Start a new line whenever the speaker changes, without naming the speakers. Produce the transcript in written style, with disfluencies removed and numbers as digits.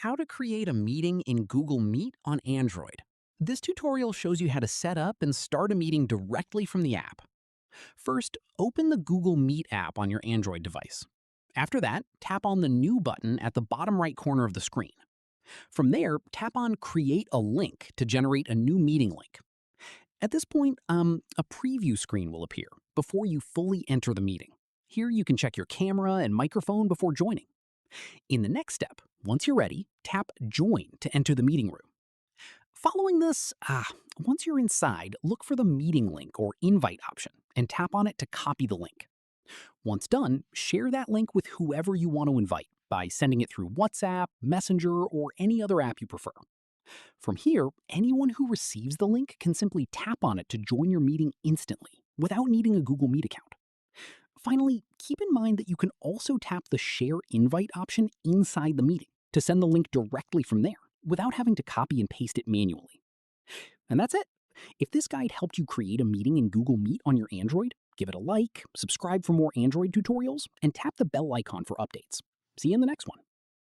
How to create a meeting in Google Meet on Android. This tutorial shows you how to set up and start a meeting directly from the app. First, open the Google Meet app on your Android device. After that, tap on the New button at the bottom right corner of the screen. From there, tap on Create a Link to generate a new meeting link. At this point, a preview screen will appear before you fully enter the meeting. Here you can check your camera and microphone before joining. In the next step, once you're ready, tap Join to enter the meeting room. Following this, once you're inside, look for the meeting link or invite option and tap on it to copy the link. Once done, share that link with whoever you want to invite by sending it through WhatsApp, Messenger, or any other app you prefer. From here, anyone who receives the link can simply tap on it to join your meeting instantly without needing a Google Meet account. Finally, keep in mind that you can also tap the Share Invite option inside the meeting to send the link directly from there without having to copy and paste it manually. And that's it. If this guide helped you create a meeting in Google Meet on your Android, give it a like, subscribe for more Android tutorials, and tap the bell icon for updates. See you in the next one.